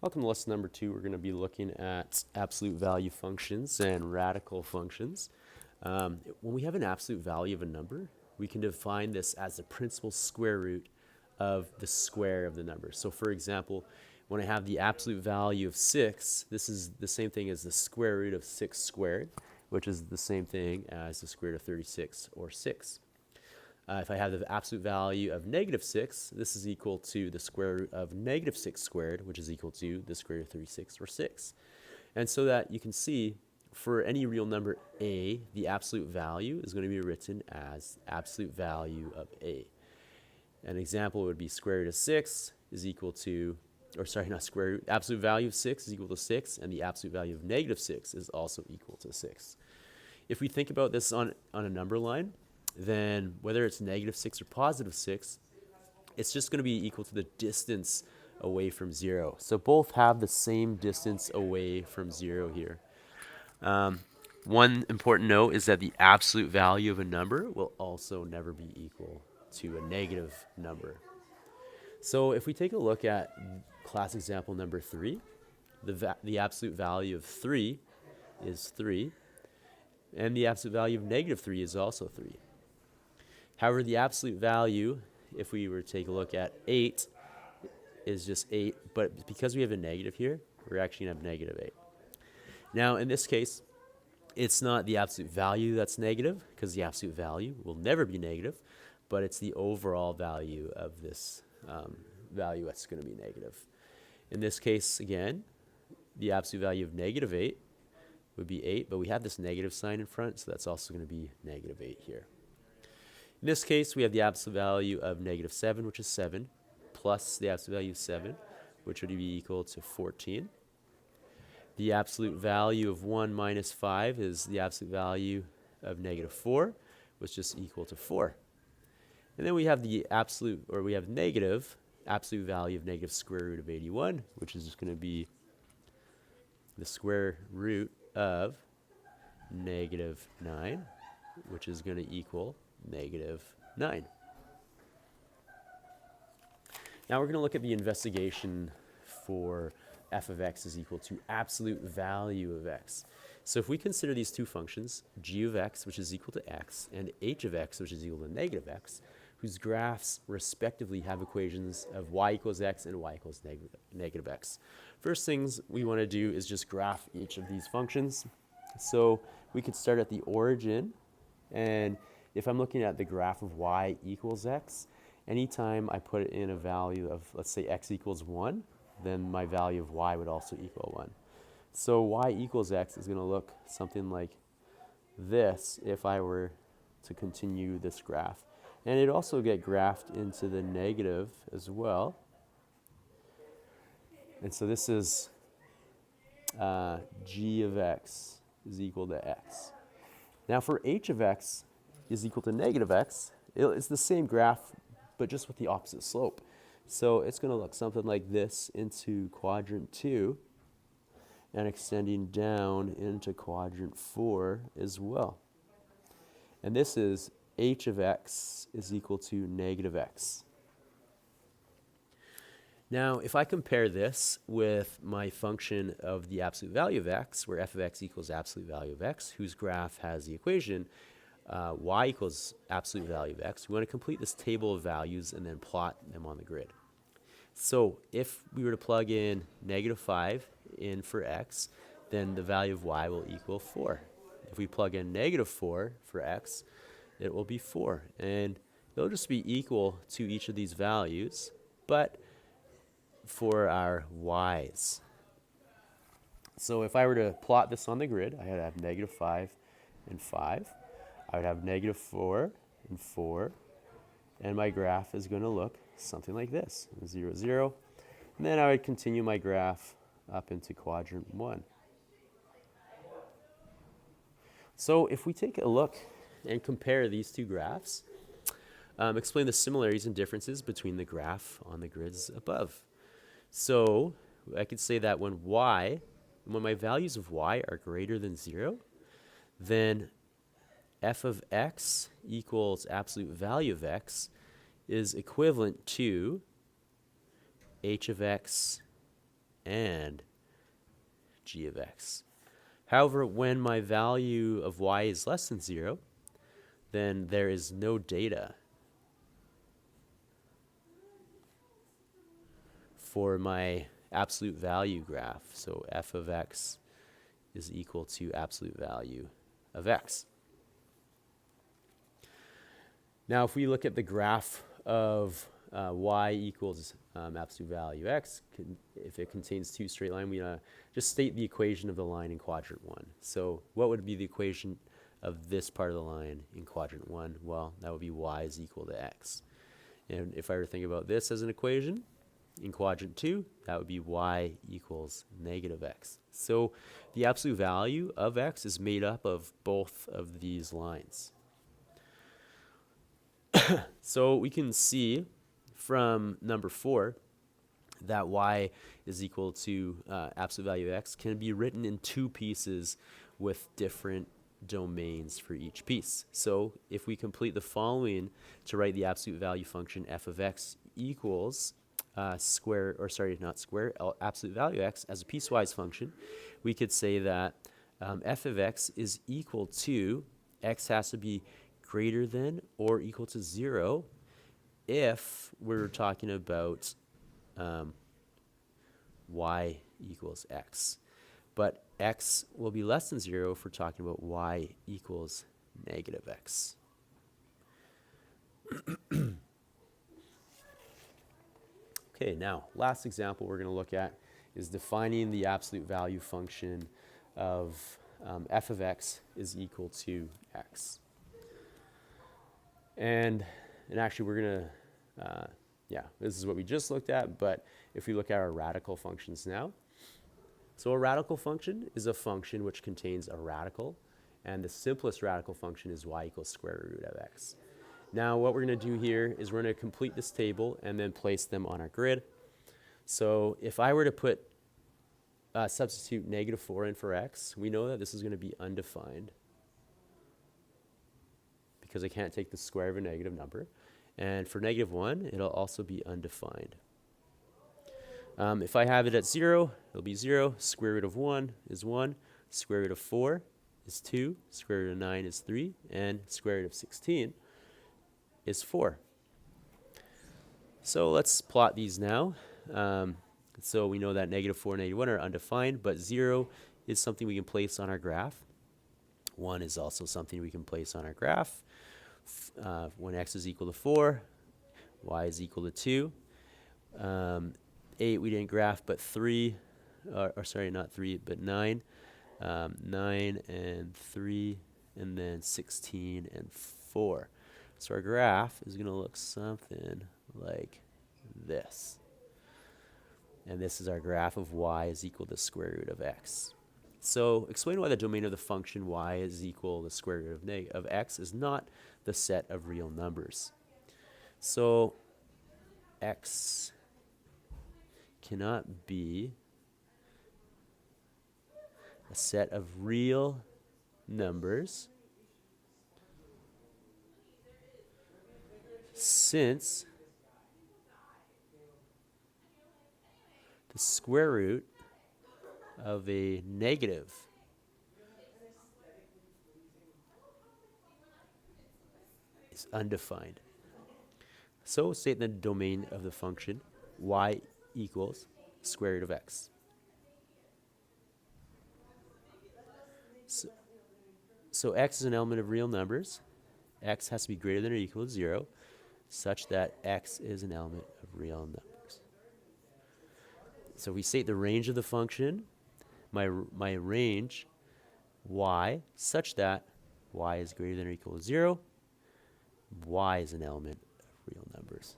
Welcome to lesson number 2. We're going to be looking at absolute value functions and radical functions. When we have an absolute value of a number, we can define this as the principal square root of the square of the number. So for example, when I have the absolute value of 6, this is the same thing as the square root of 6 squared, which is the same thing as the square root of 36 or 6. If I have the absolute value of negative 6, this is equal to the square root of negative 6 squared, which is equal to the square root of 36, or 6. And so that you can see, for any real number a, the absolute value is going to be written as absolute value of a. An example would be square root of 6 is equal to, or sorry, not square root, absolute value of 6 is equal to 6, and the absolute value of negative 6 is also equal to 6. If we think about this on a number line, then whether it's negative 6 or positive 6, it's just going to be equal to the distance away from 0. So both have the same distance away from 0 here. One important note is that the absolute value of a number will also never be equal to a negative number. So if we take a look at class example number 3, the absolute value of 3 is 3, and the absolute value of negative 3 is also 3. However, the absolute value, if we were to take a look at 8, is just 8, but because we have a negative here, we're actually going to have negative 8. Now, in this case, it's not the absolute value that's negative, because the absolute value will never be negative, but it's the overall value of this value that's going to be negative. In this case, again, the absolute value of negative 8 would be 8, but we have this negative sign in front, so that's also going to be negative 8 here. In this case, we have the absolute value of negative 7, which is 7, plus the absolute value of 7, which would be equal to 14. The absolute value of 1 minus 5 is the absolute value of negative 4, which is equal to 4. And then we have the absolute, or we have negative absolute value of negative square root of 81, which is just going to be the square root of negative 9, which is going to equal negative 9. Now we're going to look at the investigation for f of x is equal to absolute value of x. So if we consider these two functions, g of x, which is equal to x, and h of x, which is equal to negative x, whose graphs respectively have equations of y equals x and y equals negative x. First things we want to do is just graph each of these functions. So we could start at the origin, and if I'm looking at the graph of y equals x, anytime I put in a value of, let's say, x equals 1, then my value of y would also equal 1. So y equals x is going to look something like this if I were to continue this graph. And it'd also get graphed into the negative as well. And so this is g of x is equal to x. Now for h of x is equal to negative x, it's the same graph, but just with the opposite slope. So it's going to look something like this into quadrant 2 and extending down into quadrant 4 as well. And this is h of x is equal to negative x. Now, if I compare this with my function of the absolute value of x, where f of x equals absolute value of x, whose graph has the equation y equals absolute value of x, we want to complete this table of values and then plot them on the grid. So if we were to plug in negative 5 in for x, then the value of y will equal 4. If we plug in negative 4 for x, it will be 4. And it'll just be equal to each of these values, but for our y's. So if I were to plot this on the grid, I would have negative 5 and 5. I would have negative 4 and 4. And my graph is going to look something like this, 0, 0. And then I would continue my graph up into quadrant 1. So if we take a look and compare these two graphs, explain the similarities and differences between the graph on the grids above. So I could say that when my values of y are greater than 0, then f of x equals absolute value of x is equivalent to h of x and g of x. However, when my value of y is less than 0, then there is no data for my absolute value graph. So f of x is equal to absolute value of x. Now, if we look at the graph of y equals absolute value x, if it contains two straight lines, we just state the equation of the line in quadrant 1. So what would be the equation of this part of the line in quadrant 1? Well, that would be y is equal to x. And if I were to think about this as an equation, in quadrant 2, that would be y equals negative x. So the absolute value of x is made up of both of these lines. So we can see from number 4 that y is equal to absolute value of x can be written in two pieces with different domains for each piece. So if we complete the following to write the absolute value function f of x equals absolute value x as a piecewise function, we could say that f of x is equal to, x has to be greater than or equal to 0 if we're talking about y equals x. But x will be less than 0 if we're talking about y equals negative x. Okay, now, last example we're going to look at is defining the absolute value function of f of x is equal to x. And actually we're going to, this is what we just looked at, but if we look at our radical functions now, so a radical function is a function which contains a radical, and the simplest radical function is y equals square root of x. Now what we're going to do here is we're going to complete this table and then place them on our grid. So if I were to substitute negative 4 in for x, we know that this is going to be undefined because I can't take the square of a negative number. And for negative 1, it'll also be undefined. If I have it at 0, it'll be 0. Square root of 1 is 1. Square root of 4 is 2. Square root of 9 is 3. And square root of 16 is 4. So let's plot these now. So we know that negative 4 and negative 1 are undefined, but 0 is something we can place on our graph. 1 is also something we can place on our graph. When x is equal to 4, y is equal to 2. 8 we didn't graph, but 3, or sorry, not 3, but 9. 9 and 3, and then 16 and 4. So our graph is going to look something like this. And this is our graph of y is equal to square root of x. So explain why the domain of the function y is equal to square root of x is not the set of real numbers. So x cannot be a set of real numbers since the square root of a negative is undefined. So state the domain of the function y equals square root of x. So x is an element of real numbers. X has to be greater than or equal to 0 such that x is an element of real numbers. So we state the range of the function, my range y, such that y is greater than or equal to 0. Y is an element of real numbers.